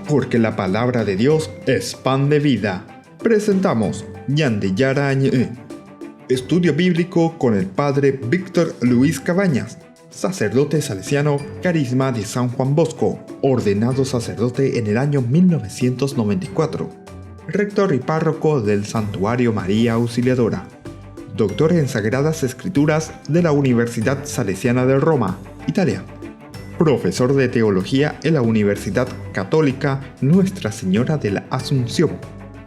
Porque la palabra de Dios es pan de vida. Presentamos Ñandillara Ñe, estudio bíblico con el padre Víctor Luis Cabañas, sacerdote salesiano, carisma de San Juan Bosco, ordenado sacerdote en el año 1994, rector y párroco del Santuario María Auxiliadora, doctor en Sagradas Escrituras de la Universidad Salesiana de Roma, Italia, profesor de teología en la Universidad Católica Nuestra Señora de la Asunción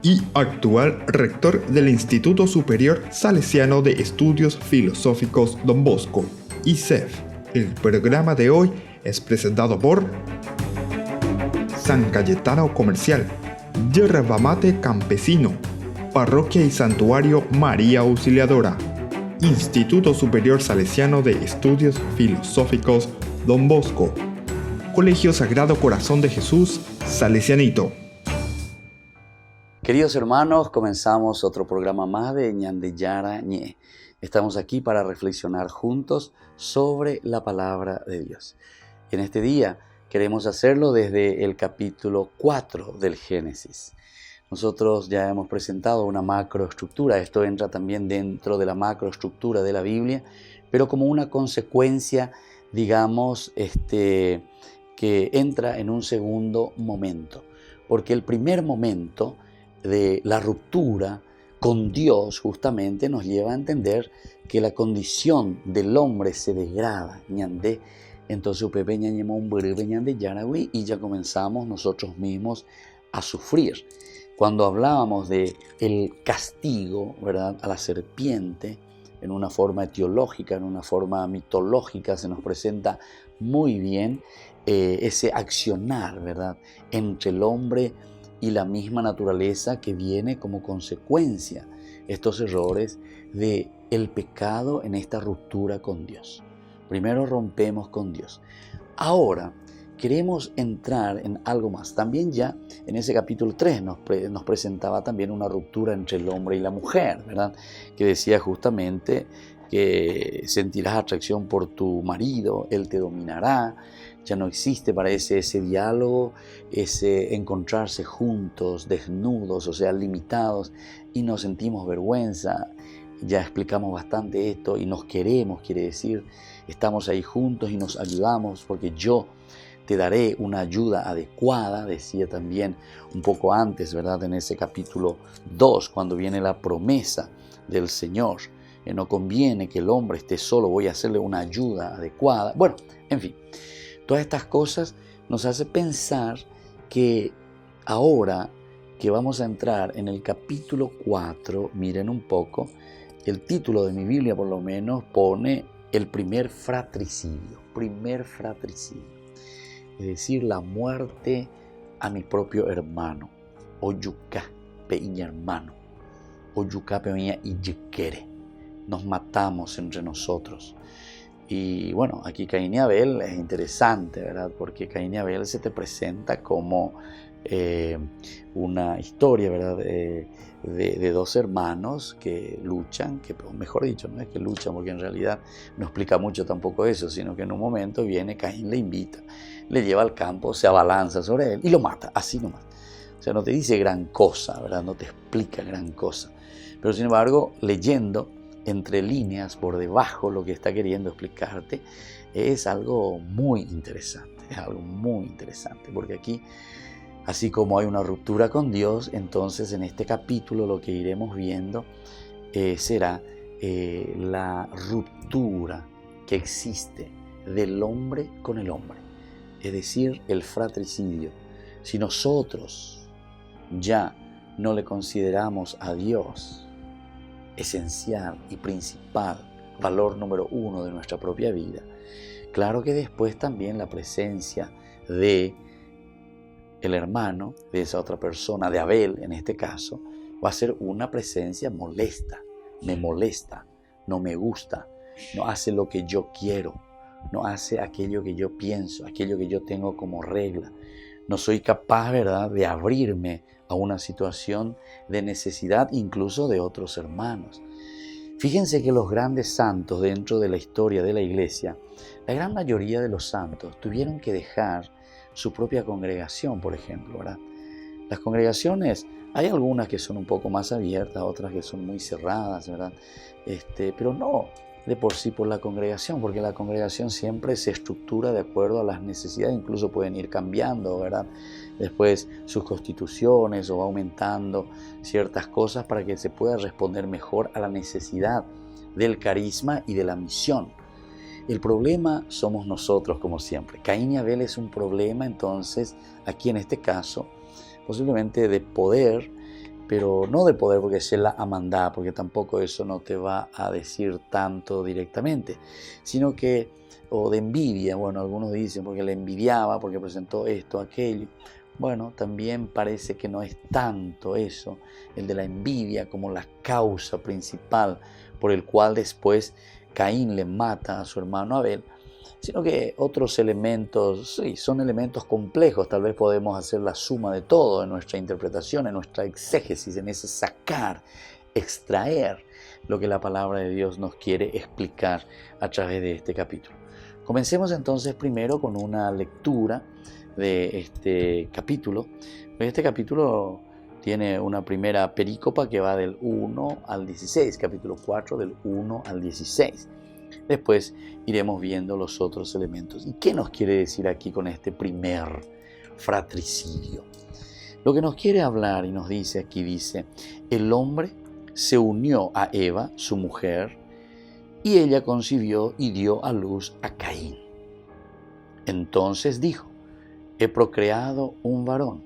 y actual rector del Instituto Superior Salesiano de Estudios Filosóficos Don Bosco, ISEF. El programa de hoy es presentado por San Cayetano Comercial, Yerba Mate Campesino, Parroquia y Santuario María Auxiliadora, Instituto Superior Salesiano de Estudios Filosóficos Don Bosco, Colegio Sagrado Corazón de Jesús, Salesianito. Queridos hermanos, comenzamos otro programa más de Ñandillara Ñe. Estamos aquí para reflexionar juntos sobre la palabra de Dios. En este día queremos hacerlo desde el capítulo 4 del Génesis. Nosotros ya hemos presentado una macroestructura, esto entra también dentro de la macroestructura de la Biblia, pero como una consecuencia, digamos, que entra en un segundo momento. Porque el primer momento de la ruptura con Dios justamente nos lleva a entender que la condición del hombre se degrada, ñandé. Entonces y ya comenzamos nosotros mismos a sufrir. Cuando hablábamos de el castigo, ¿verdad?, a la serpiente, en una forma etiológica, en una forma mitológica, se nos presenta muy bien ese accionar, ¿verdad?, entre el hombre y la misma naturaleza que viene como consecuencia estos errores de el pecado en esta ruptura con Dios. Primero rompemos con Dios. Ahora queremos entrar en algo más. También ya en ese capítulo 3 nos presentaba también una ruptura entre el hombre y la mujer, ¿verdad?, que decía justamente que sentirás atracción por tu marido, él te dominará. Ya no existe, parece, ese diálogo, ese encontrarse juntos, desnudos, o sea, limitados, y nos sentimos vergüenza. Ya explicamos bastante esto, y nos queremos, quiere decir, estamos ahí juntos y nos ayudamos, porque yo te daré una ayuda adecuada, decía también un poco antes, ¿verdad?, en ese capítulo 2, cuando viene la promesa del Señor. No conviene que el hombre esté solo, voy a hacerle una ayuda adecuada. Bueno, en fin. Todas estas cosas nos hace pensar que ahora que vamos a entrar en el capítulo 4, miren un poco, el título de mi Biblia por lo menos pone el primer fratricidio, es decir, la muerte a mi propio hermano, oyuka peña hermano, oyuka peña iyekere, nos matamos entre nosotros. Y bueno, aquí Caín y Abel es interesante, ¿verdad? Porque Caín y Abel se te presenta como una historia, ¿verdad?, de dos hermanos que luchan, que mejor dicho, no es que luchan, porque en realidad no explica mucho tampoco eso, sino que en un momento viene Caín, le invita, le lleva al campo, se abalanza sobre él y lo mata, así nomás. O sea, no te dice gran cosa, ¿verdad? No te explica gran cosa. Pero sin embargo, leyendo entre líneas, por debajo, lo que está queriendo explicarte es algo muy interesante, porque aquí, así como hay una ruptura con Dios, entonces en este capítulo lo que iremos viendo será la ruptura que existe del hombre con el hombre, es decir, el fratricidio. Si nosotros ya no le consideramos a Dios esencial y principal, valor número 1 de nuestra propia vida, claro que después también la presencia de el hermano, de esa otra persona, de Abel en este caso, va a ser una presencia molesta, me molesta, no me gusta, no hace lo que yo quiero, no hace aquello que yo pienso, aquello que yo tengo como regla. No soy capaz, ¿verdad?, de abrirme a una situación de necesidad incluso de otros hermanos. Fíjense que los grandes santos dentro de la historia de la iglesia, la gran mayoría de los santos tuvieron que dejar su propia congregación, por ejemplo, ¿verdad? Las congregaciones, hay algunas que son un poco más abiertas, otras que son muy cerradas, ¿verdad? Pero no de por sí por la congregación, porque la congregación siempre se estructura de acuerdo a las necesidades, incluso pueden ir cambiando, ¿verdad? Después sus constituciones o va aumentando ciertas cosas para que se pueda responder mejor a la necesidad del carisma y de la misión. El problema somos nosotros, como siempre. Caín y Abel es un problema, entonces, aquí en este caso, posiblemente de poder, pero no de poder porque se la amandá, porque tampoco eso no te va a decir tanto directamente, sino que, o de envidia, bueno, algunos dicen porque le envidiaba, porque presentó esto, aquello. Bueno, también parece que no es tanto eso, el de la envidia, como la causa principal por el cual después Caín le mata a su hermano Abel, sino que otros elementos, sí, son elementos complejos, tal vez podemos hacer la suma de todo en nuestra interpretación, en nuestra exégesis, en ese sacar, extraer lo que la palabra de Dios nos quiere explicar a través de este capítulo. Comencemos entonces primero con una lectura de este capítulo. Este capítulo tiene una primera perícopa que va del 1 al 16, capítulo 4 del 1 al 16. Después iremos viendo los otros elementos. ¿Y qué nos quiere decir aquí con este primer fratricidio? Lo que nos quiere hablar y nos dice aquí, dice, el hombre se unió a Eva, su mujer, y ella concibió y dio a luz a Caín. Entonces dijo, he procreado un varón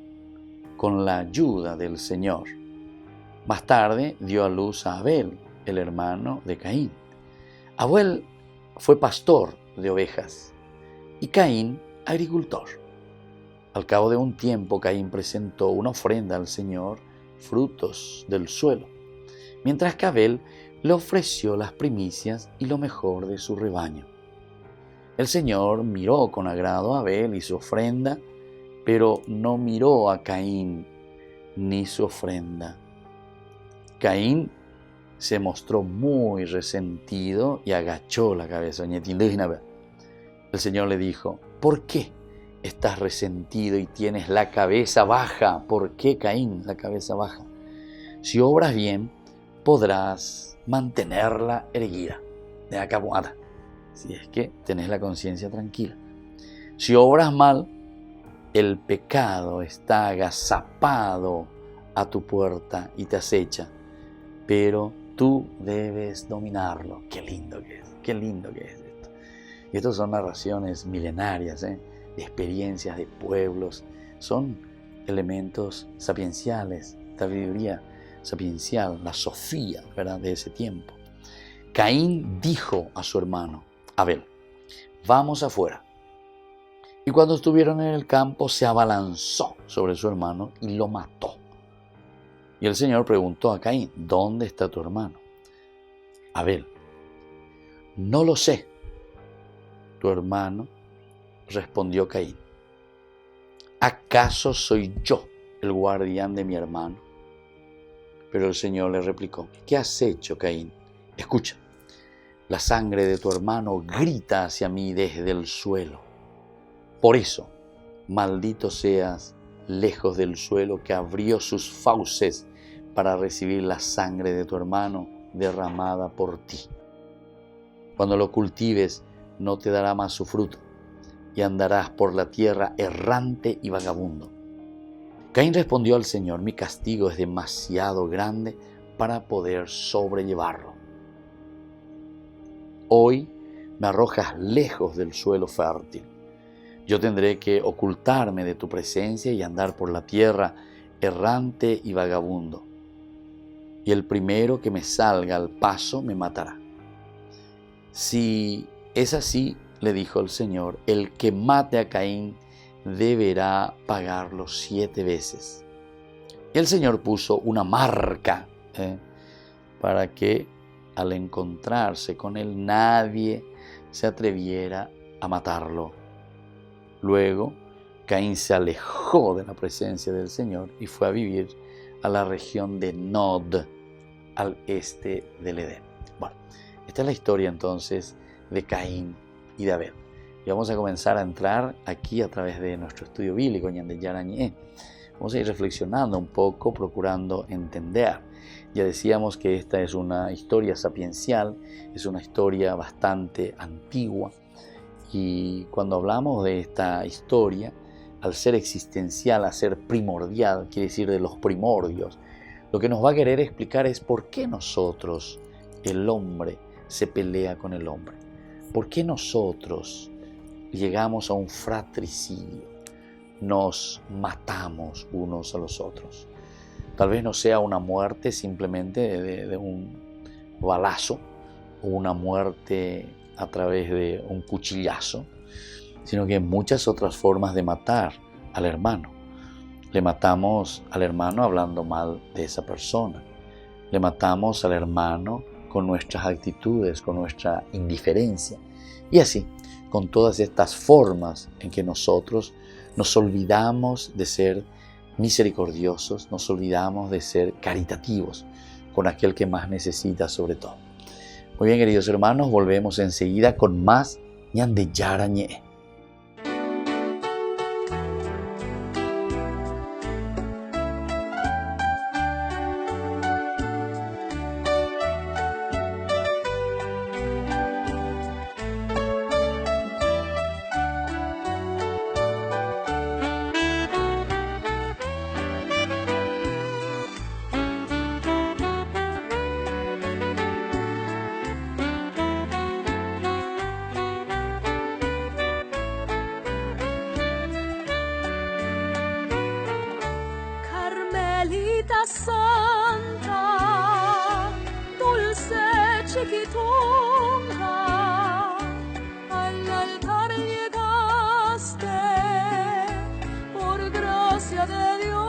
con la ayuda del Señor. Más tarde dio a luz a Abel, el hermano de Caín. Abel fue pastor de ovejas y Caín agricultor. Al cabo de un tiempo Caín presentó una ofrenda al Señor, frutos del suelo, mientras que Abel le ofreció las primicias y lo mejor de su rebaño. El Señor miró con agrado a Abel y su ofrenda, pero no miró a Caín ni su ofrenda. Caín se mostró muy resentido y agachó la cabeza. El Señor le dijo, ¿por qué estás resentido y tienes la cabeza baja? ¿Por qué, Caín, la cabeza baja? Si obras bien, podrás mantenerla erguida, de acabada, si es que tenés la conciencia tranquila. Si obras mal, el pecado está agazapado a tu puerta y te acecha, pero tú debes dominarlo. Qué lindo que es esto. Y estas son narraciones milenarias, de experiencias de pueblos, son elementos sapienciales, sabiduría sapiencial, la sofía, ¿verdad?, de ese tiempo. Caín dijo a su hermano Abel, vamos afuera. Y cuando estuvieron en el campo se abalanzó sobre su hermano y lo mató. Y el Señor preguntó a Caín, ¿dónde está tu hermano? Abel, no lo sé. Tu hermano, respondió Caín. ¿Acaso soy yo el guardián de mi hermano? Pero el Señor le replicó, ¿qué has hecho, Caín? Escucha, la sangre de tu hermano grita hacia mí desde el suelo. Por eso, maldito seas lejos del suelo que abrió sus fauces para recibir la sangre de tu hermano derramada por ti. Cuando lo cultives, no te dará más su fruto, y andarás por la tierra errante y vagabundo. Caín respondió al Señor, mi castigo es demasiado grande para poder sobrellevarlo. Hoy me arrojas lejos del suelo fértil. Yo tendré que ocultarme de tu presencia y andar por la tierra errante y vagabundo. Y el primero que me salga al paso me matará. Si es así, le dijo el Señor, el que mate a Caín deberá pagarlo 7 veces. Y el Señor puso una marca para que al encontrarse con él nadie se atreviera a matarlo. Luego, Caín se alejó de la presencia del Señor y fue a vivir a la región de Nod, al este del Edén. Bueno, esta es la historia entonces de Caín y de Abel. Y vamos a comenzar a entrar aquí a través de nuestro estudio bíblico, Ñande Yarañé. Vamos a ir reflexionando un poco, procurando entender. Ya decíamos que esta es una historia sapiencial, es una historia bastante antigua. Y cuando hablamos de esta historia, al ser existencial, a ser primordial, quiere decir de los primordios, lo que nos va a querer explicar es por qué nosotros, el hombre, se pelea con el hombre. ¿Por qué nosotros llegamos a un fratricidio? Nos matamos unos a los otros. Tal vez no sea una muerte simplemente de un balazo o una muerte a través de un cuchillazo, sino que hay muchas otras formas de matar al hermano. Le matamos al hermano hablando mal de esa persona. Le matamos al hermano con nuestras actitudes, con nuestra indiferencia. Y así, con todas estas formas en que nosotros nos olvidamos de ser misericordiosos, nos olvidamos de ser caritativos con aquel que más necesita sobre todo. Muy bien, queridos hermanos, volvemos enseguida con más Ñande Yarañé. Santa, dulce chiquitonga, al altar llegaste por gracia de Dios.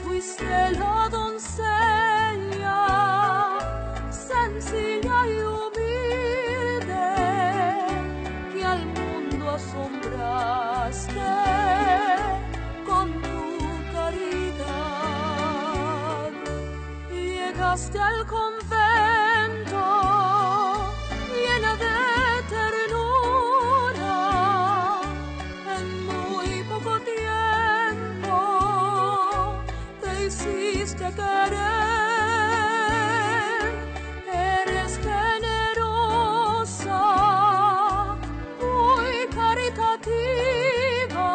Fuiste la doncella, sencilla y humilde, que al mundo asombraste con llegaste al convento llena de ternura, en muy poco tiempo te hiciste querer. Eres generosa, muy caritativa,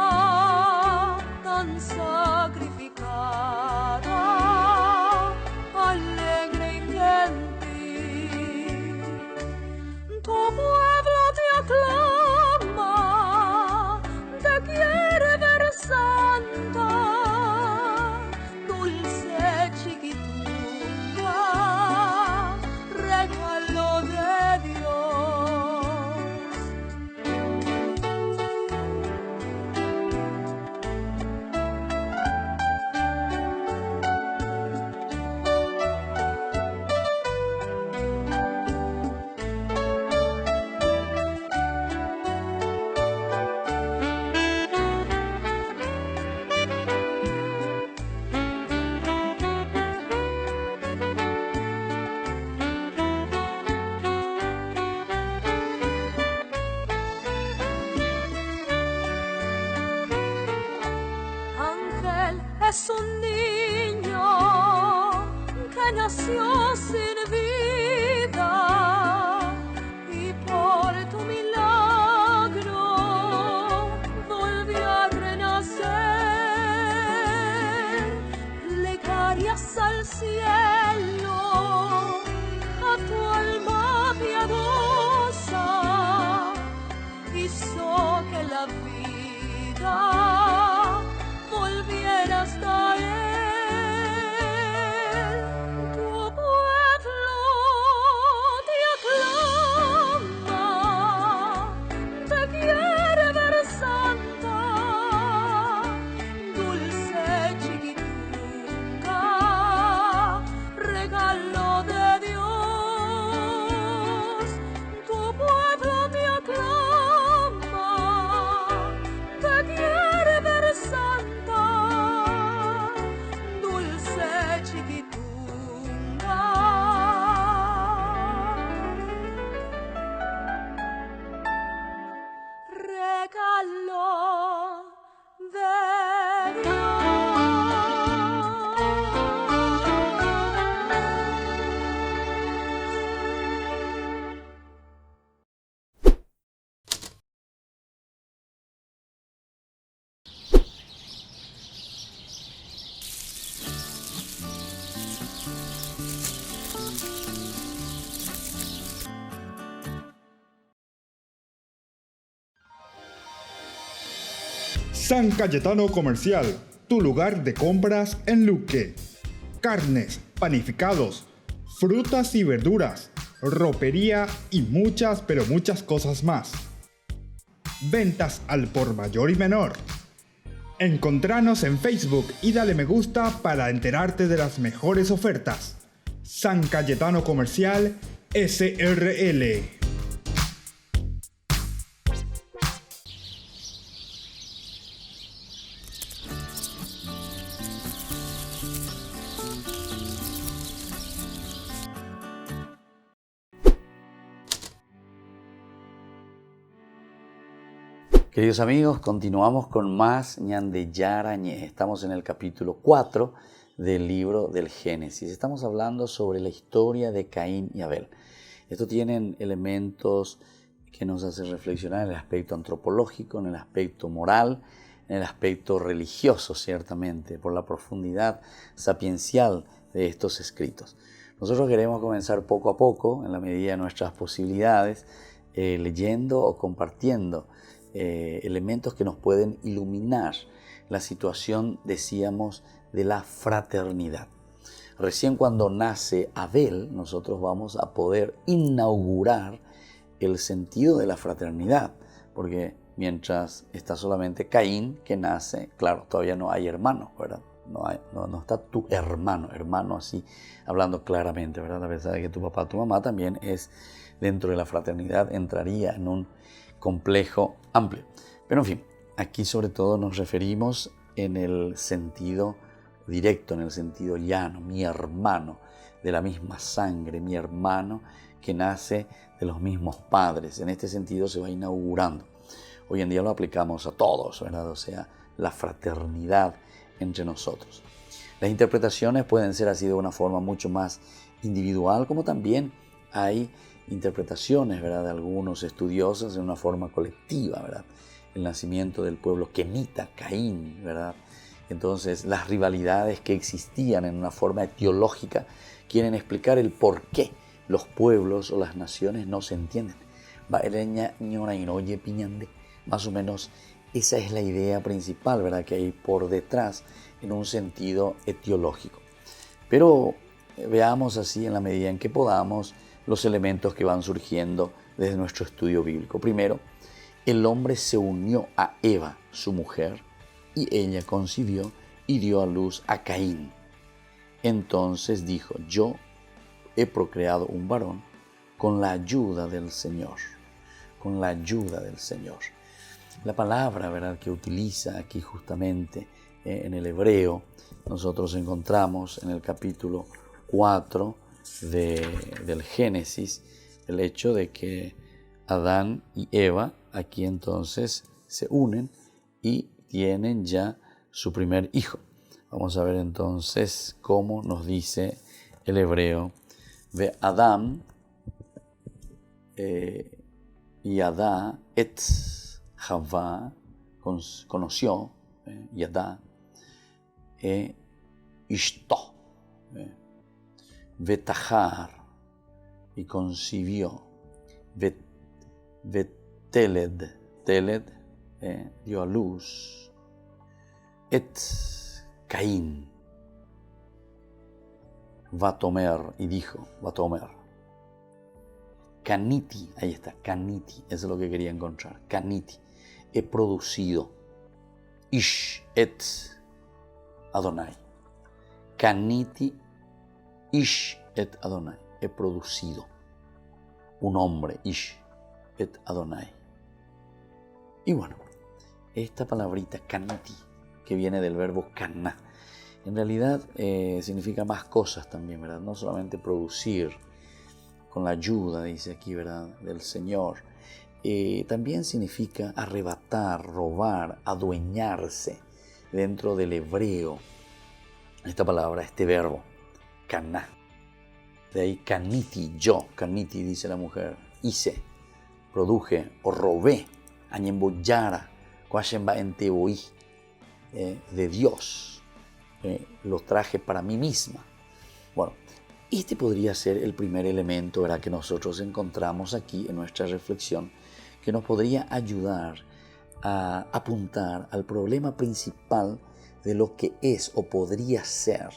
tan sacrificada, alegre y gentil. Tu pueblo te aclama, te quiere ver santa, dulce chiquitunga, regalo de Dios. Es un niño que nació sin vida y por tu milagro volvió a renacer. Plegarias al cielo a tu alma piadosa, hizo que la vida volviera hasta él. Tu pueblo te aclama, te quiere ver santa, dulce chiquitunga, regalo de Dios. Tu pueblo te aclama, te quiere San Cayetano Comercial, tu lugar de compras en Luque. Carnes, panificados, frutas y verduras, ropería y muchas, pero muchas cosas más. Ventas al por mayor y menor. Encontranos en Facebook y dale me gusta para enterarte de las mejores ofertas. San Cayetano Comercial SRL. Queridos amigos, continuamos con más Ñande Yarañé. Estamos en el capítulo 4 del libro del Génesis. Estamos hablando sobre la historia de Caín y Abel. Estos tienen elementos que nos hacen reflexionar en el aspecto antropológico, en el aspecto moral, en el aspecto religioso, ciertamente, por la profundidad sapiencial de estos escritos. Nosotros queremos comenzar poco a poco, en la medida de nuestras posibilidades, leyendo o compartiendo elementos que nos pueden iluminar la situación, decíamos, de la fraternidad. Recién cuando nace Abel, nosotros vamos a poder inaugurar el sentido de la fraternidad, porque mientras está solamente Caín que nace, claro, todavía no hay hermanos, ¿verdad? No está tu hermano así, hablando claramente, ¿verdad? A pesar de que tu papá, tu mamá también es dentro de la fraternidad, entraría en un complejo amplio. Pero en fin, aquí sobre todo nos referimos en el sentido directo, en el sentido llano, mi hermano de la misma sangre, mi hermano que nace de los mismos padres. En este sentido se va inaugurando. Hoy en día lo aplicamos a todos, ¿verdad? O sea, la fraternidad entre nosotros. Las interpretaciones pueden ser así de una forma mucho más individual, como también hay interpretaciones, ¿verdad?, de algunos estudiosos en una forma colectiva, ¿verdad? El nacimiento del pueblo kenita, Caín, ¿verdad? Entonces, las rivalidades que existían en una forma etiológica quieren explicar el por qué los pueblos o las naciones no se entienden. Más o menos esa es la idea principal, ¿verdad?, que hay por detrás en un sentido etiológico. Pero veamos así, en la medida en que podamos, los elementos que van surgiendo desde nuestro estudio bíblico. Primero, el hombre se unió a Eva, su mujer, y ella concibió y dio a luz a Caín. Entonces dijo: yo he procreado un varón con la ayuda del Señor. Con la ayuda del Señor. La palabra, ¿verdad?, que utiliza aquí justamente en el hebreo, nosotros encontramos en el capítulo 4 del Génesis el hecho de que Adán y Eva aquí entonces se unen y tienen ya su primer hijo. Vamos a ver entonces cómo nos dice el hebreo. Ve Adán y Adá et Javá, conoció Yadá Ishto, Vetahar, y concibió, Teled, dio a luz, et Caín, Vatomer, y dijo, Vatomer, Caniti, ahí está, Caniti, eso es lo que quería encontrar, Caniti, he producido, Ish et Adonai, Caniti, Ish et Adonai, he producido un hombre, Ish et Adonai. Y bueno, esta palabrita Caniti, que viene del verbo caná, en realidad significa más cosas también, ¿verdad? No solamente producir, con la ayuda, dice aquí, ¿verdad?, del Señor. También significa arrebatar, robar, adueñarse dentro del hebreo esta palabra, este verbo, caná. De ahí caniti, yo, caniti dice la mujer, hice, produje o robé, añemboyara, cuashemba enteboí, de Dios, los traje para mí misma. Bueno, este podría ser el primer elemento, ¿verdad?, que nosotros encontramos aquí en nuestra reflexión, que nos podría ayudar a apuntar al problema principal de lo que es o podría ser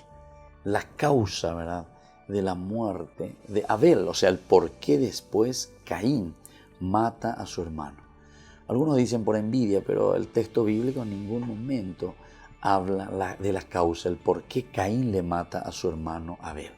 la causa, ¿verdad?, de la muerte de Abel, o sea, el por qué después Caín mata a su hermano. Algunos dicen por envidia, pero el texto bíblico en ningún momento habla de la causa, el por qué Caín le mata a su hermano Abel.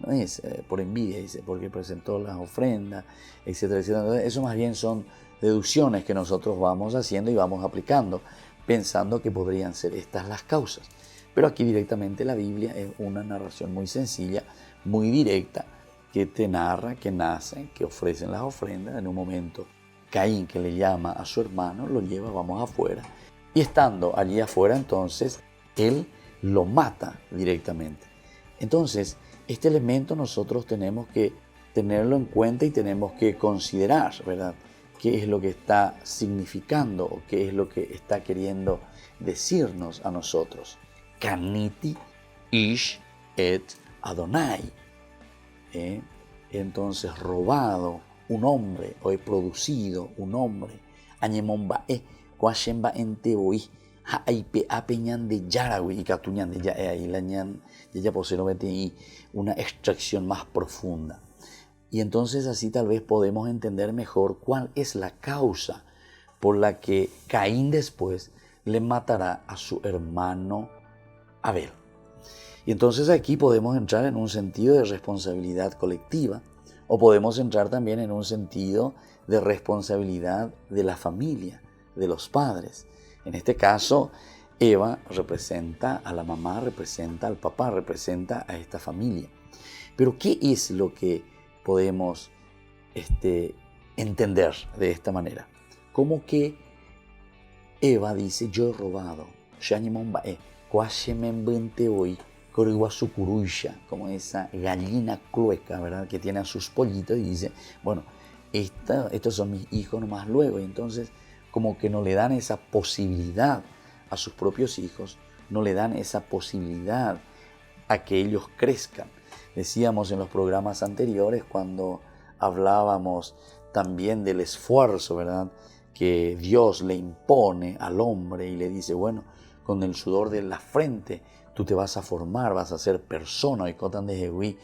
No es por envidia, dice, porque presentó las ofrendas, etcétera, etcétera. Eso más bien son deducciones que nosotros vamos haciendo y vamos aplicando, pensando que podrían ser estas las causas. Pero aquí directamente la Biblia es una narración muy sencilla, muy directa, que te narra que nacen, que ofrecen las ofrendas. En un momento, Caín, que le llama a su hermano, lo lleva, vamos afuera. Y estando allí afuera, entonces, él lo mata directamente. Entonces, este elemento nosotros tenemos que tenerlo en cuenta y tenemos que considerar, ¿verdad?, qué es lo que está significando o qué es lo que está queriendo decirnos a nosotros. Caniti ish et Adonai. Entonces, robado un hombre, o he producido un hombre. Añemombae, cuashemba enteboí, haipe apeñan de yarawi y catuñan de ya ahí la ñan, ya posero y una extracción más profunda. Y entonces así tal vez podemos entender mejor cuál es la causa por la que Caín después le matará a su hermano Abel. Y entonces aquí podemos entrar en un sentido de responsabilidad colectiva o podemos entrar también en un sentido de responsabilidad de la familia, de los padres. En este caso, Eva representa a la mamá, representa al papá, representa a esta familia. Pero ¿qué es lo que podemos entender de esta manera? Como que Eva dice, yo he robado, como esa gallina clueca, ¿verdad?, que tiene a sus pollitos y dice, bueno, estos son mis hijos nomás luego. Y entonces como que no le dan esa posibilidad a sus propios hijos, no le dan esa posibilidad a que ellos crezcan. Decíamos en los programas anteriores, cuando hablábamos también del esfuerzo, ¿verdad?, que Dios le impone al hombre y le dice, bueno, con el sudor de la frente tú te vas a formar, vas a ser persona, y cotan de Jehuí,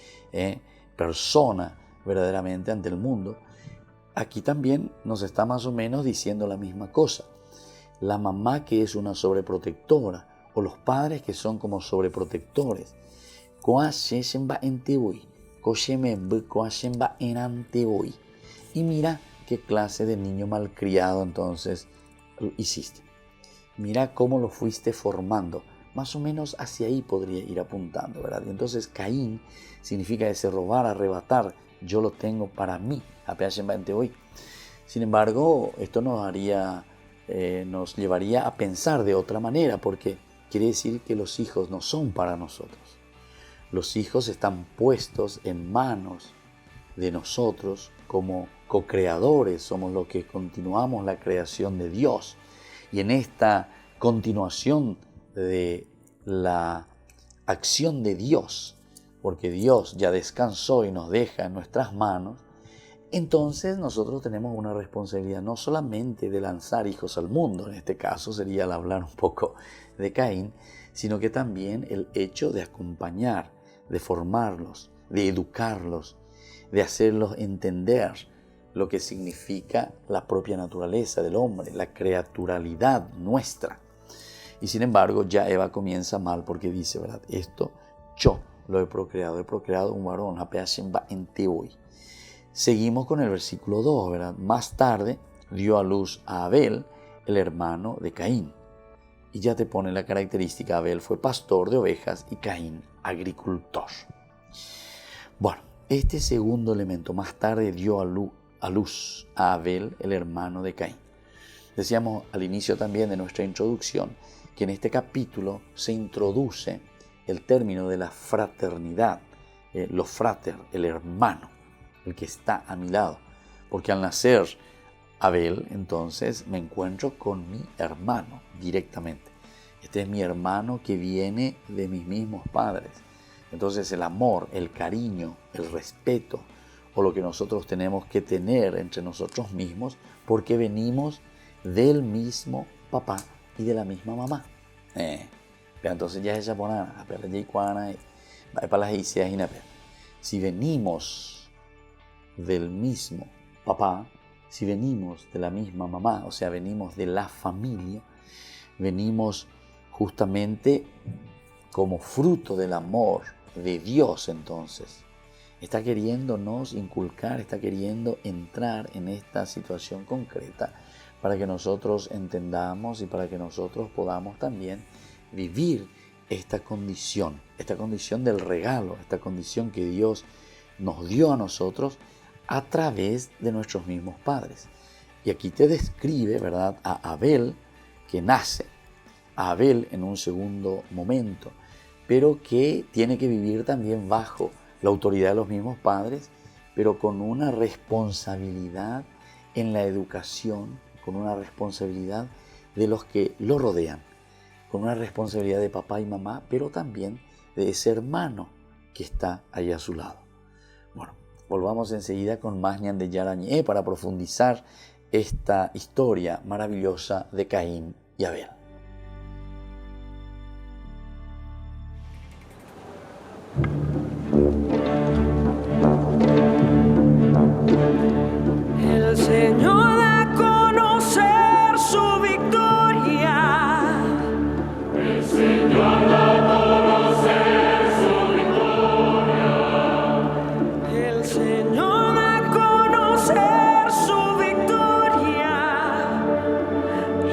persona verdaderamente ante el mundo. Aquí también nos está más o menos diciendo la misma cosa. La mamá, que es una sobreprotectora, o los padres que son como sobreprotectores. Y mira qué clase de niño malcriado entonces hiciste. Mira cómo lo fuiste formando. Más o menos hacia ahí podría ir apuntando, ¿verdad? Y entonces Caín significa ese robar, arrebatar. Yo lo tengo para mí. Sin embargo, esto nos llevaría a pensar de otra manera, porque quiere decir que los hijos no son para nosotros. Los hijos están puestos en manos de nosotros como co-creadores, somos los que continuamos la creación de Dios. Y en esta continuación de la acción de Dios, porque Dios ya descansó y nos deja en nuestras manos, entonces nosotros tenemos una responsabilidad no solamente de lanzar hijos al mundo, en este caso sería el hablar un poco de Caín, sino que también el hecho de acompañar, de formarlos, de educarlos, de hacerlos entender lo que significa la propia naturaleza del hombre, la creaturalidad nuestra. Y sin embargo, ya Eva comienza mal porque dice, ¿verdad? Esto yo lo he procreado un varón, Seguimos con el versículo 2, ¿verdad? Más tarde dio a luz a Abel, el hermano de Caín. Y ya te pone la característica, Abel fue pastor de ovejas y Caín agricultor. Bueno, este segundo elemento, más tarde dio a luz a Abel, el hermano de Caín. Decíamos al inicio también de nuestra introducción que en este capítulo se introduce el término de la fraternidad, lo frater, el hermano, el que está a mi lado. Porque al nacer Abel, entonces me encuentro con mi hermano directamente. Este es mi hermano que viene de mis mismos padres. Entonces el amor, el cariño, el respeto o lo que nosotros tenemos que tener entre nosotros mismos porque venimos del mismo papá y de la misma mamá. Entonces ya es japonesa, para las isias y si venimos del mismo papá, si venimos de la misma mamá, o sea, venimos de la familia, venimos justamente como fruto del amor de Dios, entonces está queriéndonos inculcar, está queriendo entrar en esta situación concreta para que nosotros entendamos y para que nosotros podamos también vivir esta condición del regalo, esta condición que Dios nos dio a nosotros a través de nuestros mismos padres. Y aquí te describe, ¿verdad?, a Abel que nace, a Abel en un segundo momento, pero que tiene que vivir también bajo la autoridad de los mismos padres, pero con una responsabilidad en la educación, con una responsabilidad de los que lo rodean, con una responsabilidad de papá y mamá, pero también de ese hermano que está ahí a su lado. Bueno, volvamos enseguida con más Ñande Yarañé para profundizar esta historia maravillosa de Caín y Abel. El Señor da a conocer su victoria. El Señor da a conocer su victoria. El Señor da a conocer su victoria.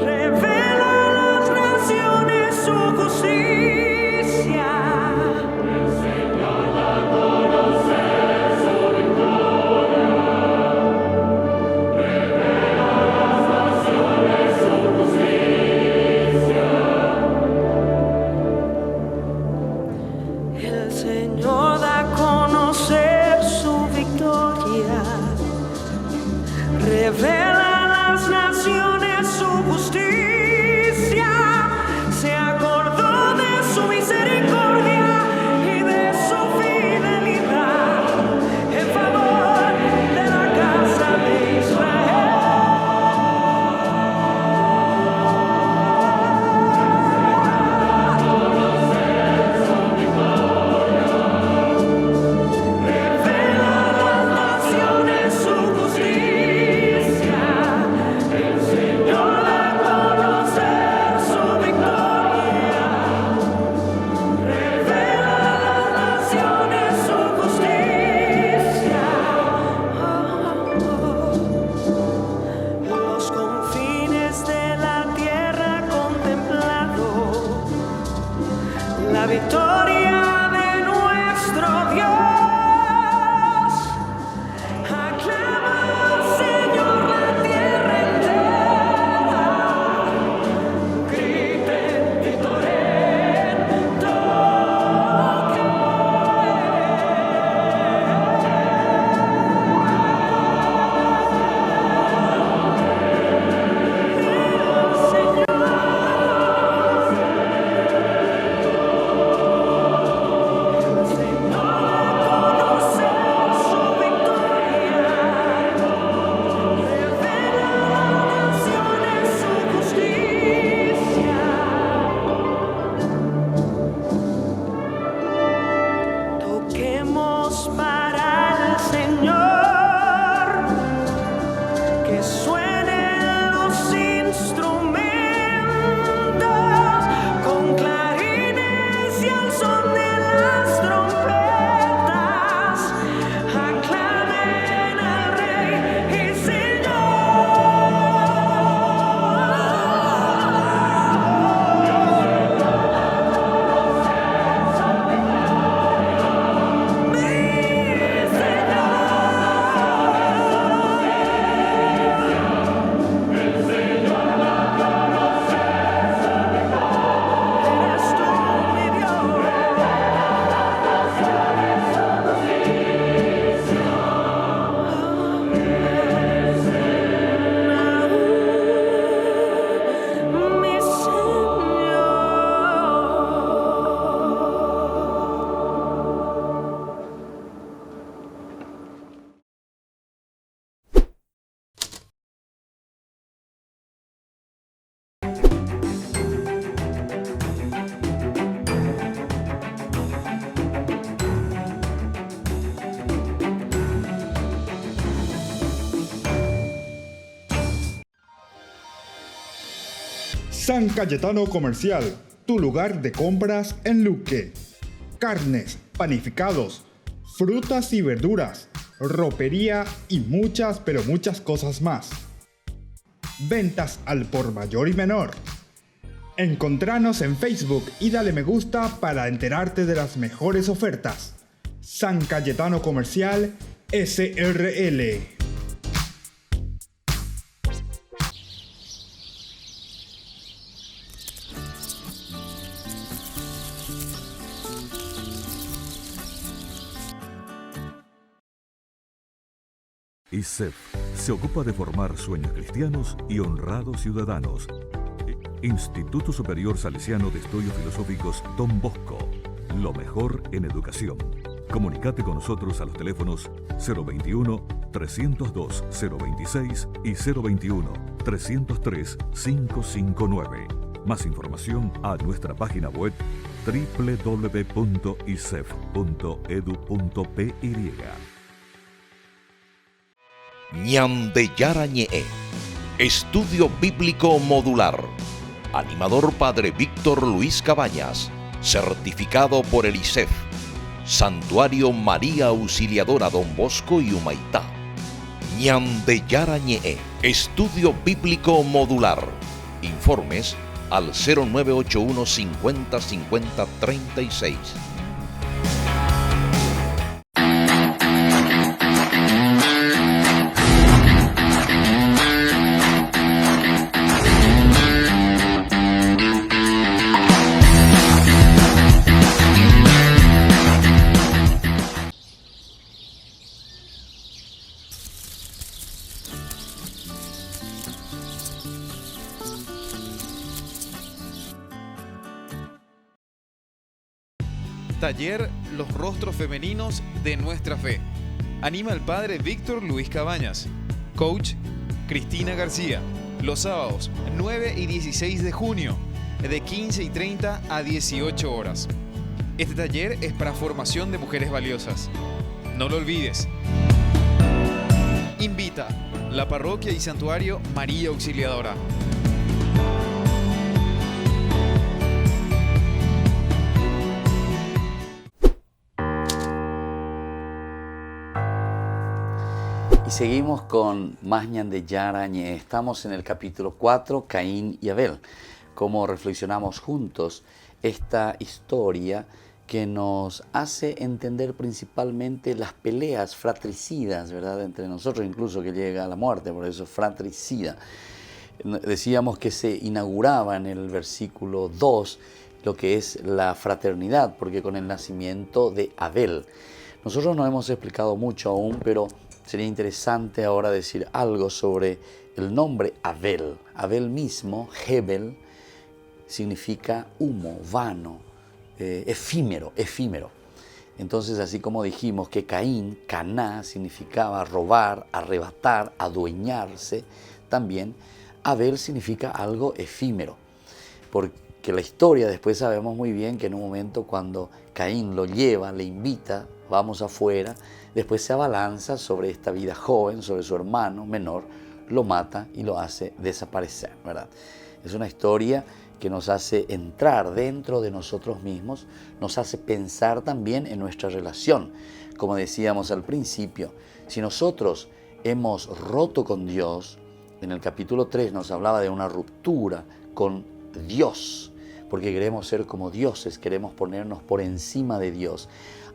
Revela a las naciones su justicia. El Señor da a conocer su victoria. El Señor da a conocer su victoria, revela a las naciones su justicia, se acordó de su misericordia y de su fidelidad en favor de la casa de Israel. Su justicia, el Señor da a conocer su victoria, revela a las naciones su justicia. Los confines de la tierra contemplado la victoria de nuestro Dios. Aclama, Señor, la tierra entera. Griten, vitoren, toquen. El Señor San Cayetano Comercial, tu lugar de compras en Luque. Carnes, panificados, frutas y verduras, ropería y muchas, pero muchas cosas más. Ventas al por mayor y menor. Encontranos en Facebook y dale me gusta para enterarte de las mejores ofertas. San Cayetano Comercial SRL. ISEF se ocupa de formar sueños cristianos y honrados ciudadanos. Instituto Superior Salesiano de Estudios Filosóficos Don Bosco. Lo mejor en educación. Comunicate con nosotros a los teléfonos 021-302-026 y 021-303-559. Más información a nuestra página web www.isef.edu.py. Ñandeyarañe'e, Estudio Bíblico Modular. Animador Padre Víctor Luis Cabañas, certificado por el ISEF. Santuario María Auxiliadora Don Bosco y Humaitá. Ñandeyarañe'e, Estudio Bíblico Modular. Informes al 0981 50 50 36. Taller Los Rostros Femeninos de Nuestra Fe. Anima el Padre Víctor Luis Cabañas. Coach Cristina García. Los sábados 9 y 16 de junio, de 15:30 a 18 horas. Este taller es para formación de mujeres valiosas. No lo olvides. Invita la Parroquia y Santuario María Auxiliadora. Y seguimos con más Ñandeyarañe'e. Estamos en el capítulo 4, Caín y Abel. Como reflexionamos juntos esta historia que nos hace entender principalmente las peleas fratricidas, ¿verdad?, entre nosotros, incluso que llega a la muerte, por eso fratricida. Decíamos que se inauguraba en el versículo 2 lo que es la fraternidad, porque con el nacimiento de Abel. Nosotros no hemos explicado mucho aún, pero sería interesante ahora decir algo sobre el nombre Abel. Abel mismo, Hebel, significa humo, vano, efímero. Entonces, así como dijimos que Caín, Caná, significaba robar, arrebatar, adueñarse, también Abel significa algo efímero. Porque la historia, después sabemos muy bien que en un momento cuando Caín lo lleva, le invita, vamos afuera, después se abalanza sobre esta vida joven, sobre su hermano menor, lo mata y lo hace desaparecer, ¿verdad? Es una historia que nos hace entrar dentro de nosotros mismos, nos hace pensar también en nuestra relación. Como decíamos al principio, si nosotros hemos roto con Dios, en el capítulo 3 nos hablaba de una ruptura con Dios, porque queremos ser como dioses, queremos ponernos por encima de Dios.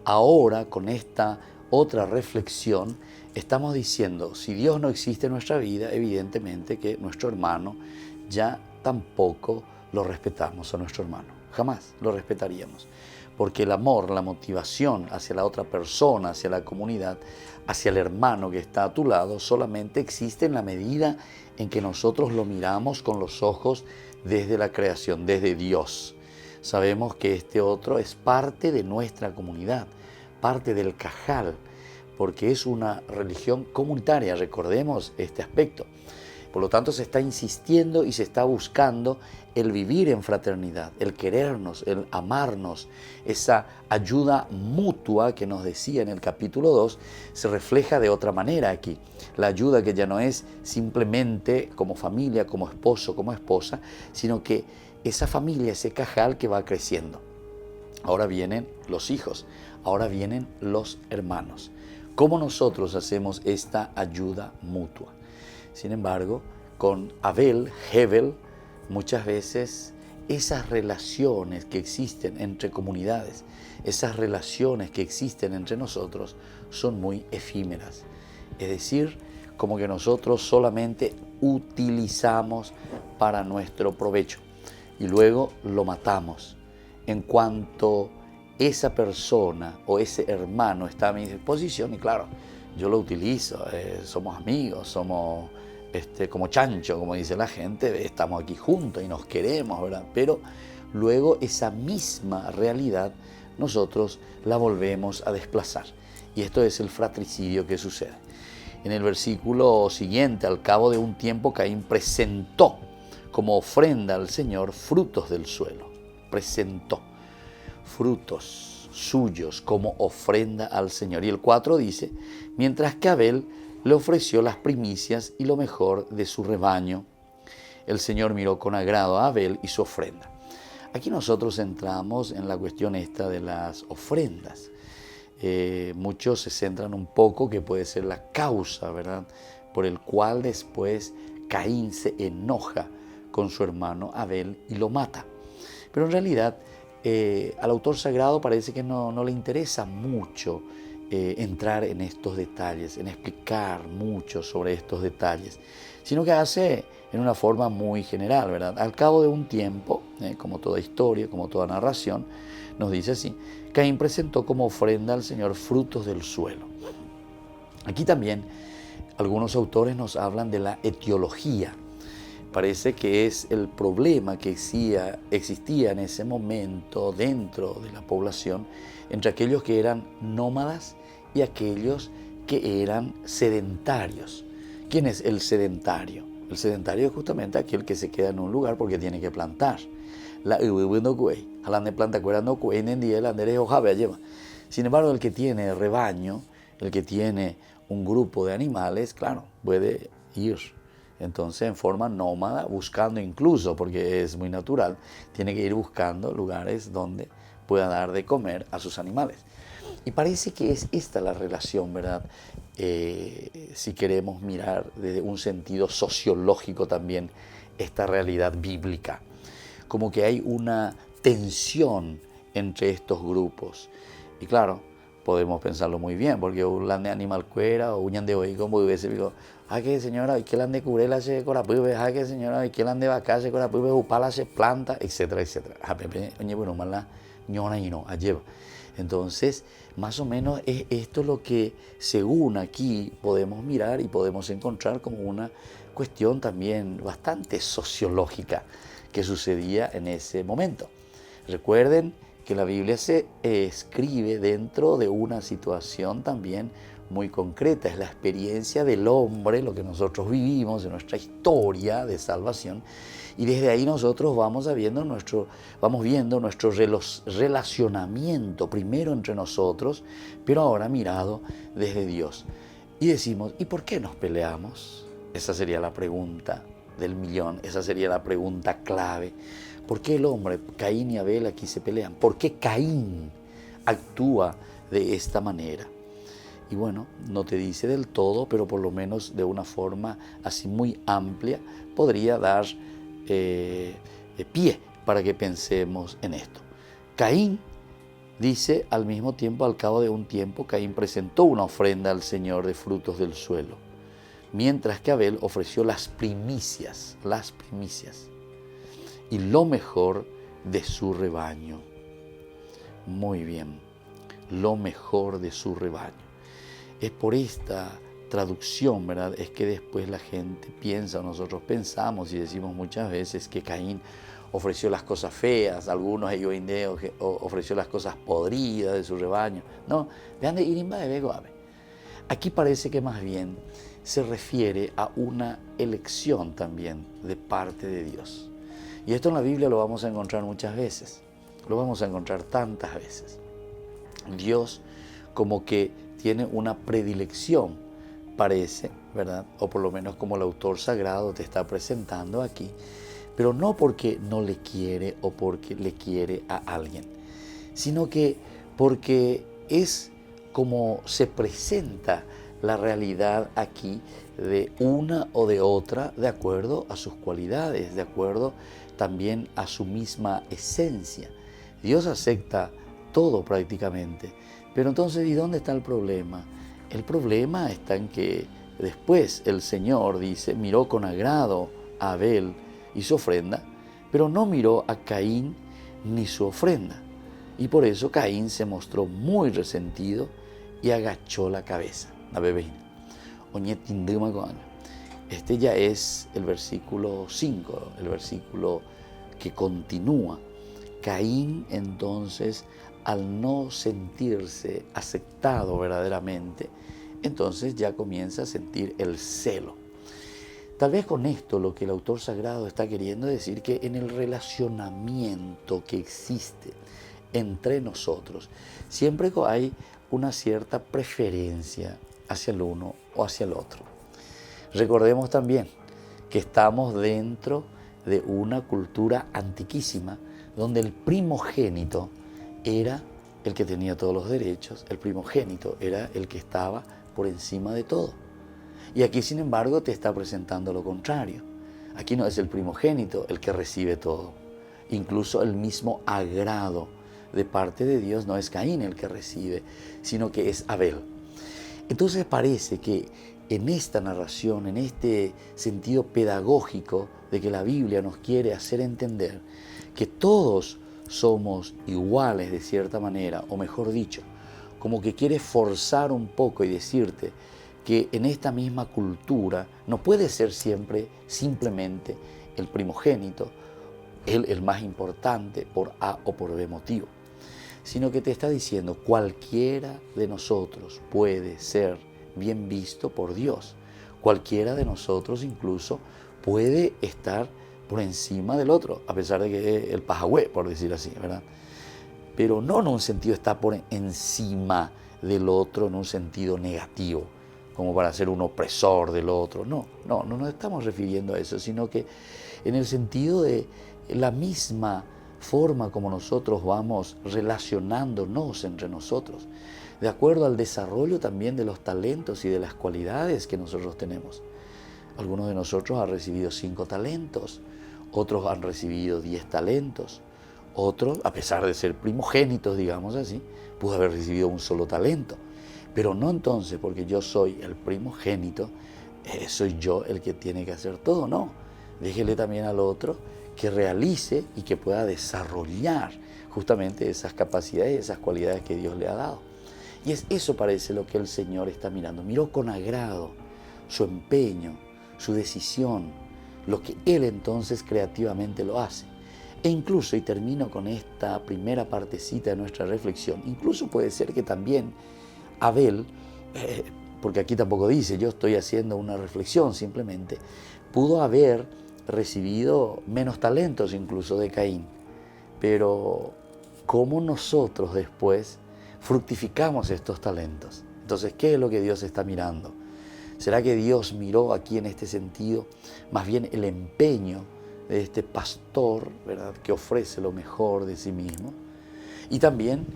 Ahora, con esta otra reflexión, estamos diciendo, si Dios no existe en nuestra vida, evidentemente que nuestro hermano ya tampoco lo respetamos a nuestro hermano. Jamás lo respetaríamos. Porque el amor, la motivación hacia la otra persona, hacia la comunidad, hacia el hermano que está a tu lado, solamente existe en la medida en que nosotros lo miramos con los ojos desde la creación, desde Dios. Sabemos que este otro es parte de nuestra comunidad, parte del Cajal, porque es una religión comunitaria, recordemos este aspecto. Por lo tanto, se está insistiendo y se está buscando el vivir en fraternidad, el querernos, el amarnos. Esa ayuda mutua que nos decía en el capítulo 2 se refleja de otra manera aquí. La ayuda que ya no es simplemente como familia, como esposo, como esposa, sino que esa familia, ese cajal que va creciendo. Ahora vienen los hijos, ahora vienen los hermanos. ¿Cómo nosotros hacemos esta ayuda mutua? Sin embargo, con Abel, Hebel, muchas veces esas relaciones que existen entre comunidades, esas relaciones que existen entre nosotros son muy efímeras. Es decir, como que nosotros solamente utilizamos para nuestro provecho y luego lo matamos. En cuanto esa persona o ese hermano está a mi disposición, y claro, yo lo utilizo, somos amigos, somos como chancho, como dice la gente, estamos aquí juntos y nos queremos, ¿verdad? Pero luego esa misma realidad nosotros la volvemos a desplazar. Y esto es el fratricidio que sucede. En el versículo siguiente, al cabo de un tiempo, Caín presentó como ofrenda al Señor frutos del suelo. Presentó frutos suyos como ofrenda al Señor. Y el 4 dice, mientras que Abel le ofreció las primicias y lo mejor de su rebaño. El Señor miró con agrado a Abel y su ofrenda. Aquí nosotros entramos en la cuestión esta de las ofrendas. Muchos se centran un poco que puede ser la causa, ¿verdad?, por el cual después Caín se enoja con su hermano Abel y lo mata. Pero en realidad al autor sagrado parece que no le interesa mucho entrar en estos detalles, en explicar mucho sobre estos detalles, sino que hace en una forma muy general, ¿verdad? Al cabo de un tiempo, como toda historia, como toda narración, nos dice así, Caín presentó como ofrenda al Señor frutos del suelo. Aquí también algunos autores nos hablan de la etiología. Parece que es el problema que existía en ese momento dentro de la población entre aquellos que eran nómadas y aquellos que eran sedentarios. ¿Quién es el sedentario? El sedentario es justamente aquel que se queda en un lugar porque tiene que plantar. Sin embargo, el que tiene rebaño, el que tiene un grupo de animales, claro, puede ir. Entonces, en forma nómada, buscando incluso, porque es muy natural, tiene que ir buscando lugares donde pueda dar de comer a sus animales. Y parece que es esta la relación, ¿verdad? Si queremos mirar desde un sentido sociológico también esta realidad bíblica. Como que hay una tensión entre estos grupos. Y claro, podemos pensarlo muy bien, porque un lande animal cuera o un de hoy como hubiese digo, que señora, hay que lande curela se corapube, que señora, hay que lande vaca se corapube, upala se planta, etcétera, etcétera. Oye, bueno, mala ñona y no, lleva. Entonces, más o menos es esto lo que, según aquí, podemos mirar y podemos encontrar como una cuestión también bastante sociológica que sucedía en ese momento. Recuerden que la Biblia se escribe dentro de una situación también muy concreta. Es la experiencia del hombre, lo que nosotros vivimos, de nuestra historia de salvación. Y desde ahí nosotros vamos viendo nuestro relacionamiento, primero entre nosotros, pero ahora mirado desde Dios. Y decimos, ¿y por qué nos peleamos? Esa sería la pregunta del millón, esa sería la pregunta clave. ¿Por qué el hombre, Caín y Abel, aquí se pelean? ¿Por qué Caín actúa de esta manera? Y bueno, no te dice del todo, pero por lo menos de una forma así muy amplia podría dar pie para que pensemos en esto. Caín dice al mismo tiempo, al cabo de un tiempo, Caín presentó una ofrenda al Señor de frutos del suelo, mientras que Abel ofreció las primicias y lo mejor de su rebaño. Muy bien, lo mejor de su rebaño. Es por esta traducción, ¿verdad? Es que después la gente piensa, nosotros pensamos y decimos muchas veces que Caín ofreció las cosas feas, algunos ellos indeos que ofreció las cosas podridas de su rebaño. No, vean de Irimba de Begoabe. Aquí parece que más bien se refiere a una elección también de parte de Dios. Y esto en la Biblia lo vamos a encontrar muchas veces, lo vamos a encontrar tantas veces. Dios como que tiene una predilección, parece, ¿verdad? O por lo menos como el autor sagrado te está presentando aquí, pero no porque no le quiere o porque le quiere a alguien, sino que porque es como se presenta la realidad aquí de una o de otra, de acuerdo a sus cualidades, de acuerdo también a su misma esencia. Dios acepta todo prácticamente, pero entonces, ¿y dónde está el problema? El problema está en que después el Señor dice, miró con agrado a Abel y su ofrenda, pero no miró a Caín ni su ofrenda. Y por eso Caín se mostró muy resentido y agachó la cabeza. Este ya es el versículo 5, el versículo que continúa. Caín entonces, al no sentirse aceptado verdaderamente, entonces ya comienza a sentir el celo. Tal vez con esto lo que el autor sagrado está queriendo decir, que en el relacionamiento que existe entre nosotros siempre hay una cierta preferencia hacia el uno o hacia el otro. Recordemos también que estamos dentro de una cultura antiquísima donde el primogénito era el que tenía todos los derechos, el primogénito era el que estaba por encima de todo. Y aquí, sin embargo, te está presentando lo contrario. Aquí no es el primogénito el que recibe todo. Incluso el mismo agrado de parte de Dios no es Caín el que recibe, sino que es Abel. Entonces parece que en esta narración, en este sentido pedagógico de que la Biblia nos quiere hacer entender que todos somos iguales de cierta manera, o mejor dicho, como que quiere forzar un poco y decirte que en esta misma cultura no puede ser siempre simplemente el primogénito, el más importante por A o por B motivo, sino que te está diciendo cualquiera de nosotros puede ser bien visto por Dios. Cualquiera de nosotros incluso puede estar por encima del otro, a pesar de que es el pajagüe, por decir así, ¿verdad? Pero no en un sentido está por encima del otro, en un sentido negativo, como para ser un opresor del otro. No nos estamos refiriendo a eso, sino que en el sentido de la misma forma como nosotros vamos relacionándonos entre nosotros, de acuerdo al desarrollo también de los talentos y de las cualidades que nosotros tenemos. Algunos de nosotros han recibido 5 talentos, otros han recibido 10 talentos, otros, a pesar de ser primogénitos, digamos así, pudo haber recibido un solo talento. Pero no entonces, porque yo soy el primogénito, soy yo el que tiene que hacer todo, no. Déjele también al otro que realice y que pueda desarrollar justamente esas capacidades y esas cualidades que Dios le ha dado. Y es eso, parece, lo que el Señor está mirando. Miró con agrado su empeño, su decisión, lo que Él entonces creativamente lo hace. E incluso, y termino con esta primera partecita de nuestra reflexión, incluso puede ser que también Abel, porque aquí tampoco dice, yo estoy haciendo una reflexión simplemente, pudo haber recibido menos talentos incluso de Caín. Pero ¿cómo nosotros después fructificamos estos talentos? Entonces, ¿qué es lo que Dios está mirando? ¿Será que Dios miró aquí en este sentido más bien el empeño de este pastor, ¿verdad?, que ofrece lo mejor de sí mismo? Y también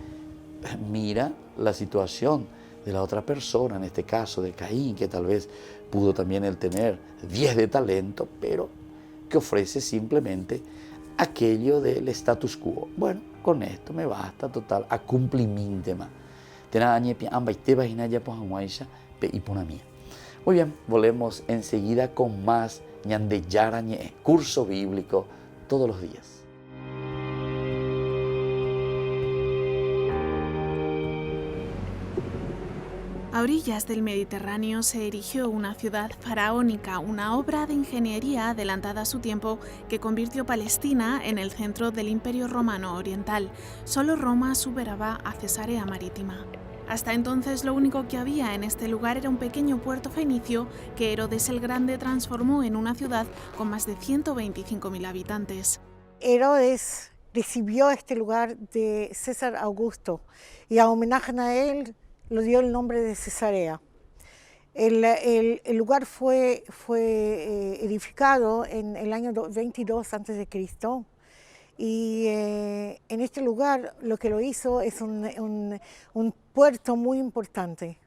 mira la situación de la otra persona, en este caso de Caín, que tal vez pudo también él tener 10 de talento, pero que ofrece simplemente aquello del status quo. Bueno, con esto me basta, total, a cumplimiento. Muy bien, volvemos enseguida con más Ñande Yarañe, curso bíblico todos los días. A orillas del Mediterráneo se erigió una ciudad faraónica, una obra de ingeniería adelantada a su tiempo que convirtió Palestina en el centro del Imperio Romano Oriental. Solo Roma superaba a Cesarea Marítima. Hasta entonces lo único que había en este lugar era un pequeño puerto fenicio que Herodes el Grande transformó en una ciudad con más de 125.000 habitantes. Herodes recibió este lugar de César Augusto y a homenaje a él le dio el nombre de Cesarea. El lugar fue edificado en el año 22 a.C. Y en este lugar lo que lo hizo es un puerto muy importante.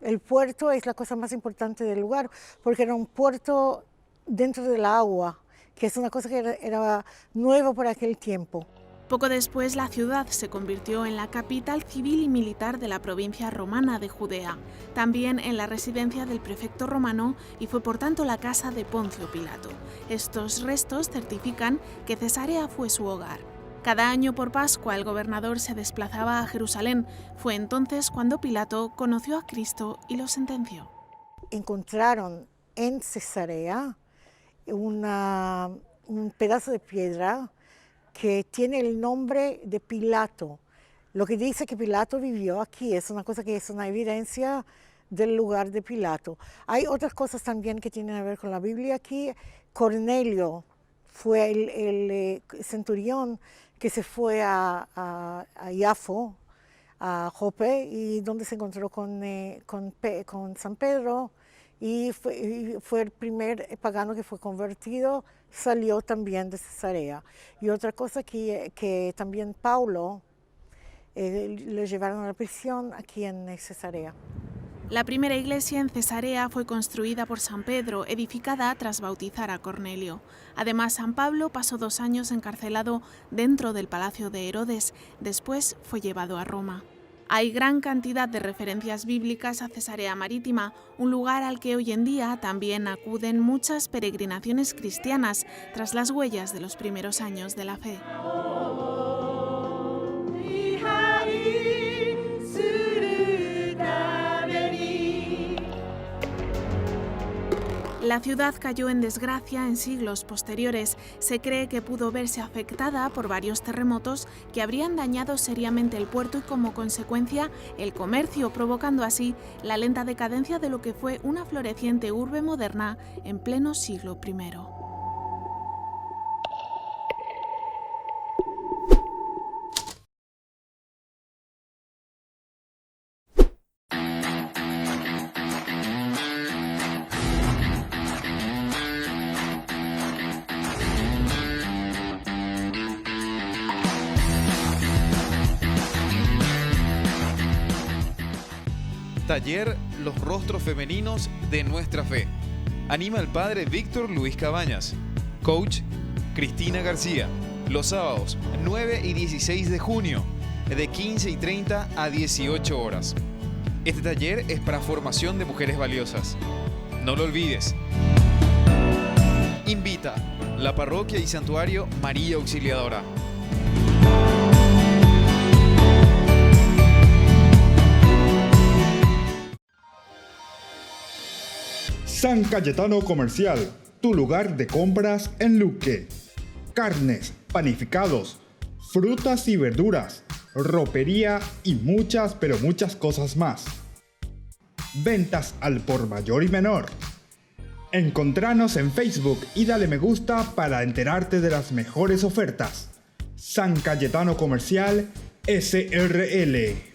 El puerto es la cosa más importante del lugar porque era un puerto dentro del agua, que es una cosa que era nueva por aquel tiempo. Poco después, la ciudad se convirtió en la capital civil y militar de la provincia romana de Judea, también en la residencia del prefecto romano y fue por tanto la casa de Poncio Pilato. Estos restos certifican que Cesarea fue su hogar. Cada año por Pascua el gobernador se desplazaba a Jerusalén. Fue entonces cuando Pilato conoció a Cristo y lo sentenció. Encontraron en Cesarea un pedazo de piedra que tiene el nombre de Pilato. Lo que dice que Pilato vivió aquí es una cosa que es una evidencia del lugar de Pilato. Hay otras cosas también que tienen que ver con la Biblia aquí. Cornelio fue el centurión que se fue a Iafo, a Jope, y donde se encontró con San Pedro, y fue el primer pagano que fue convertido, salió también de Cesarea. Y otra cosa que también Paulo lo llevaron a la prisión aquí en Cesarea. La primera iglesia en Cesarea fue construida por San Pedro, edificada tras bautizar a Cornelio. Además, San Pablo pasó 2 años encarcelado dentro del palacio de Herodes. Después fue llevado a Roma. Hay gran cantidad de referencias bíblicas a Cesarea Marítima, un lugar al que hoy en día también acuden muchas peregrinaciones cristianas tras las huellas de los primeros años de la fe. La ciudad cayó en desgracia en siglos posteriores. Se cree que pudo verse afectada por varios terremotos que habrían dañado seriamente el puerto y como consecuencia el comercio, provocando así la lenta decadencia de lo que fue una floreciente urbe moderna en pleno siglo I. Taller Los Rostros Femeninos de Nuestra Fe. Anima el padre Víctor Luis Cabañas. Coach Cristina García. Los sábados 9 y 16 de junio, de 15:30 a 18 horas. Este taller es para formación de mujeres valiosas. No lo olvides. Invita la parroquia y santuario María Auxiliadora. San Cayetano Comercial, tu lugar de compras en Luque. Carnes, panificados, frutas y verduras, ropería y muchas, pero muchas cosas más. Ventas al por mayor y menor. Encontranos en Facebook y dale me gusta para enterarte de las mejores ofertas. San Cayetano Comercial, SRL.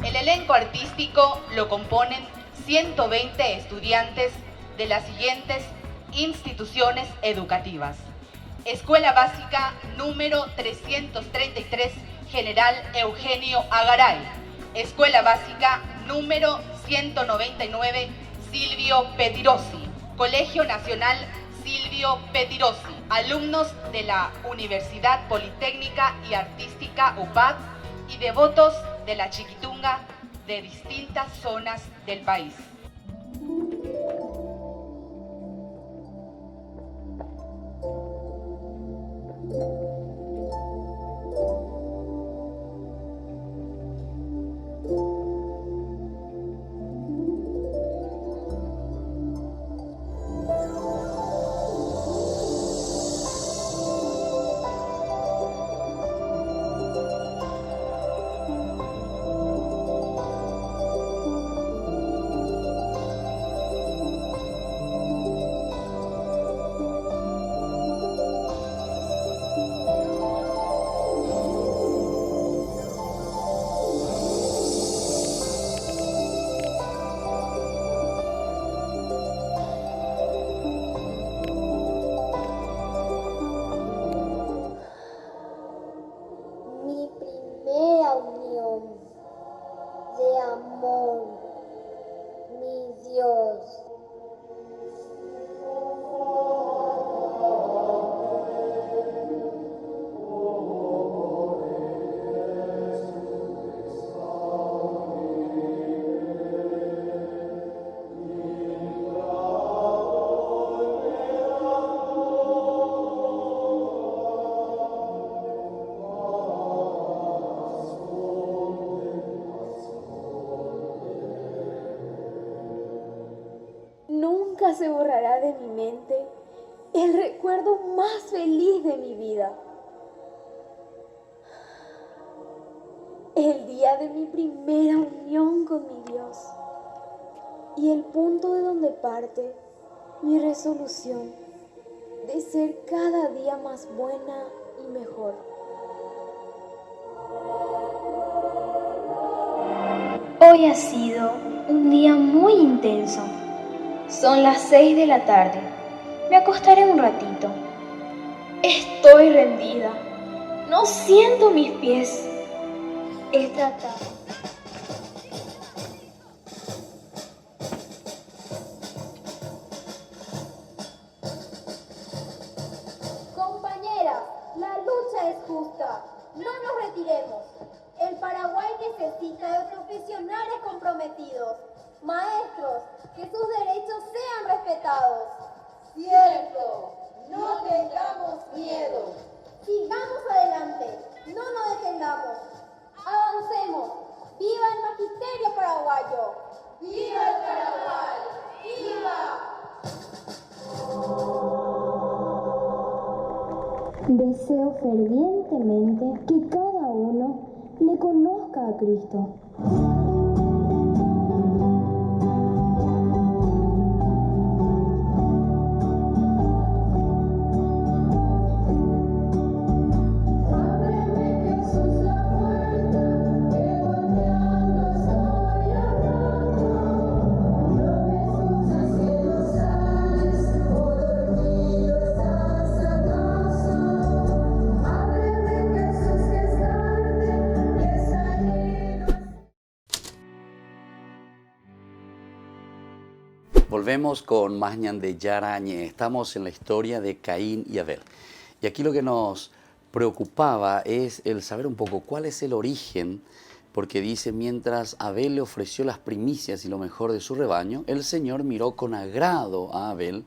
El elenco artístico lo componen 120 estudiantes de las siguientes instituciones educativas: Escuela Básica número 333, General Eugenio Agaray. Escuela Básica número 199, Silvio Petirossi. Colegio Nacional Silvio Petirossi. Alumnos de la Universidad Politécnica y Artística UPAD y devotos de la Chiquitunga de distintas zonas del país. Nunca se borrará de mi mente el recuerdo más feliz de mi vida. El día de mi primera unión con mi Dios y el punto de donde parte mi resolución de ser cada día más buena y mejor. Hoy ha sido un día muy intenso. Son las 6 de la tarde. Me acostaré un ratito. Estoy rendida. No siento mis pies. Esta tarde. Compañeras, la lucha es justa. No nos retiremos. El Paraguay necesita de profesionales comprometidos, maestros, que sus derechos sean respetados. Cierto, no tengamos miedo. Sigamos adelante, no nos detengamos. Avancemos. ¡Viva el magisterio paraguayo! ¡Viva el Paraguay! ¡Viva! Deseo fervientemente que cada uno le conozca a Cristo. Volvemos con más Ñande Yarañe. Estamos en la historia de Caín y Abel. Y aquí lo que nos preocupaba es el saber un poco cuál es el origen, porque dice, mientras Abel le ofreció las primicias y lo mejor de su rebaño, el Señor miró con agrado a Abel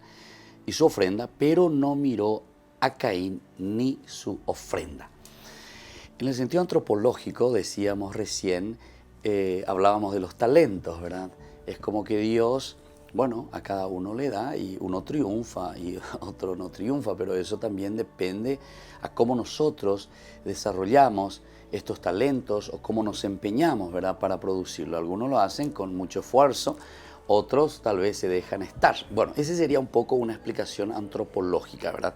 y su ofrenda, pero no miró a Caín ni su ofrenda. En el sentido antropológico, decíamos recién, hablábamos de los talentos, ¿verdad? Es como que Dios, bueno, a cada uno le da y uno triunfa y otro no triunfa, pero eso también depende a cómo nosotros desarrollamos estos talentos o cómo nos empeñamos, ¿verdad?, para producirlo. Algunos lo hacen con mucho esfuerzo, otros tal vez se dejan estar. Bueno, esa sería un poco una explicación antropológica, ¿verdad?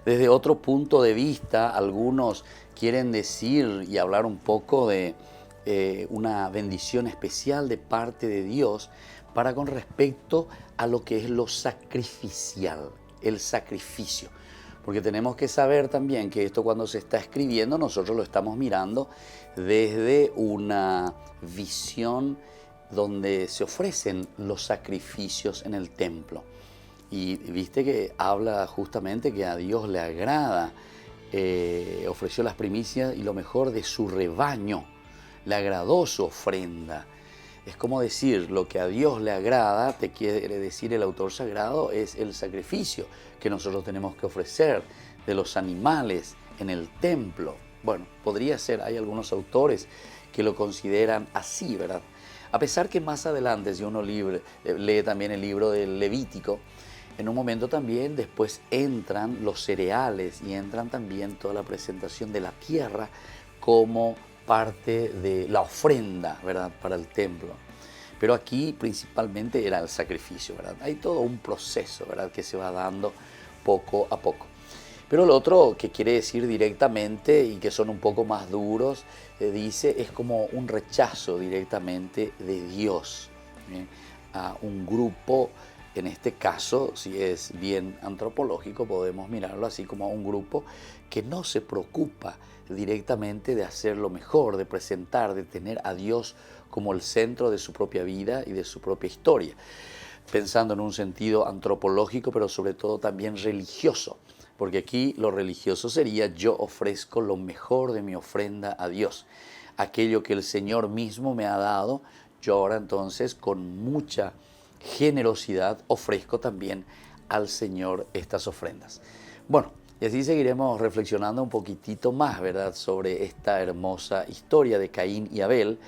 Desde otro punto de vista, algunos quieren decir y hablar un poco de una bendición especial de parte de Dios para con respecto a lo que es lo sacrificial, el sacrificio. Porque tenemos que saber también que esto cuando se está escribiendo nosotros lo estamos mirando desde una visión donde se ofrecen los sacrificios en el templo. Y viste que habla justamente que a Dios le agrada, ofreció las primicias y lo mejor de su rebaño, le agradó su ofrenda. Es como decir, lo que a Dios le agrada, te quiere decir el autor sagrado, es el sacrificio que nosotros tenemos que ofrecer de los animales en el templo. Bueno, podría ser, hay algunos autores que lo consideran así, ¿verdad? A pesar que más adelante, si uno lee también el libro del Levítico, en un momento también después entran los cereales y entran también toda la presentación de la tierra como parte de la ofrenda, ¿verdad?, para el templo. Pero aquí principalmente era el sacrificio, ¿verdad? Hay todo un proceso, ¿verdad?, que se va dando poco a poco. Pero lo otro que quiere decir directamente y que son un poco más duros, dice, es como un rechazo directamente de Dios, a un grupo. En este caso, si es bien antropológico, podemos mirarlo así como a un grupo que no se preocupa directamente de hacer lo mejor, de presentar, de tener a Dios como el centro de su propia vida y de su propia historia. Pensando en un sentido antropológico, pero sobre todo también religioso. Porque aquí lo religioso sería yo ofrezco lo mejor de mi ofrenda a Dios. Aquello que el Señor mismo me ha dado, yo ahora entonces con mucha generosidad ofrezco también al Señor estas ofrendas. Bueno, y así seguiremos reflexionando un poquitito más, ¿verdad?, sobre esta hermosa historia de Caín y Abel,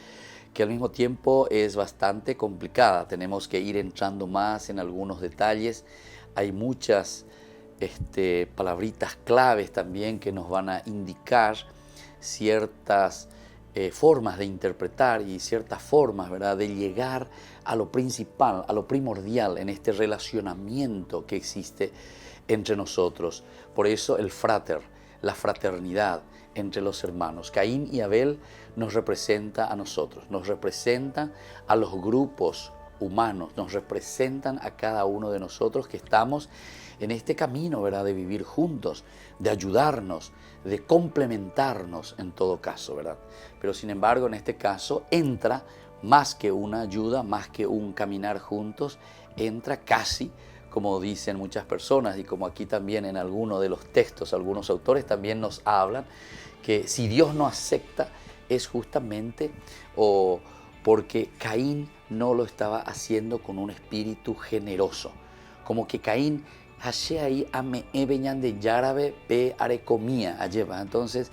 que al mismo tiempo es bastante complicada. Tenemos que ir entrando más en algunos detalles. Hay muchas palabritas claves también que nos van a indicar ciertas formas de interpretar y ciertas formas, ¿verdad?, de llegar a lo principal, a lo primordial en este relacionamiento que existe entre nosotros. Por eso el frater, la fraternidad entre los hermanos. Caín y Abel nos representa a nosotros, nos representa a los grupos humanos, nos representan a cada uno de nosotros que estamos en este camino, ¿verdad?, de vivir juntos, de ayudarnos, de complementarnos en todo caso, ¿verdad? Pero sin embargo, en este caso entra más que una ayuda, más que un caminar juntos, entra casi, como dicen muchas personas y como aquí también en algunos de los textos, algunos autores también nos hablan, que si Dios no acepta es justamente porque Caín no lo estaba haciendo con un espíritu generoso. Como que Caín ahí de yarabe pe arecomía lleva. Entonces,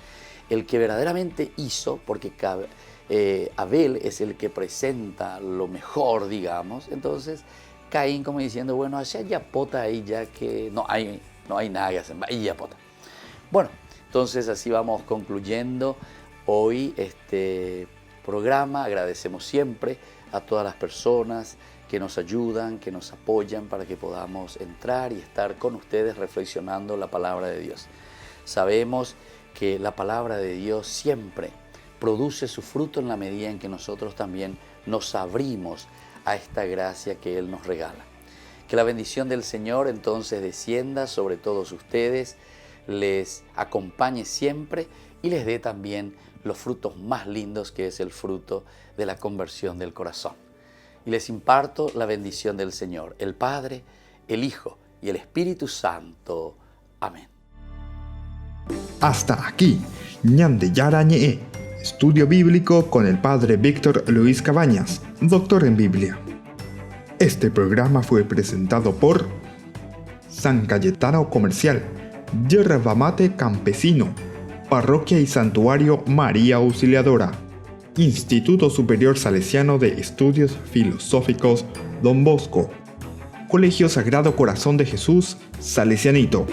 el que verdaderamente hizo, porque Abel es el que presenta lo mejor, digamos, entonces Caín como diciendo, bueno, allá ya pota ahí ya que no hay nada que hacer, ahí ya pota. Bueno, entonces así vamos concluyendo hoy este programa. Agradecemos siempre a todas las personas que nos ayudan, que nos apoyan para que podamos entrar y estar con ustedes reflexionando la palabra de Dios. Sabemos que la palabra de Dios siempre produce su fruto en la medida en que nosotros también nos abrimos a esta gracia que Él nos regala. Que la bendición del Señor entonces descienda sobre todos ustedes, les acompañe siempre y les dé también los frutos más lindos, que es el fruto de la conversión del corazón. Y les imparto la bendición del Señor, el Padre, el Hijo y el Espíritu Santo. Amén. Hasta aquí, Ñande Yarañe, estudio bíblico con el Padre Víctor Luis Cabañas, doctor en Biblia. Este programa fue presentado por San Cayetano Comercial, Yerba Mate Campesino, Parroquia y Santuario María Auxiliadora, Instituto Superior Salesiano de Estudios Filosóficos Don Bosco, Colegio Sagrado Corazón de Jesús Salesianito.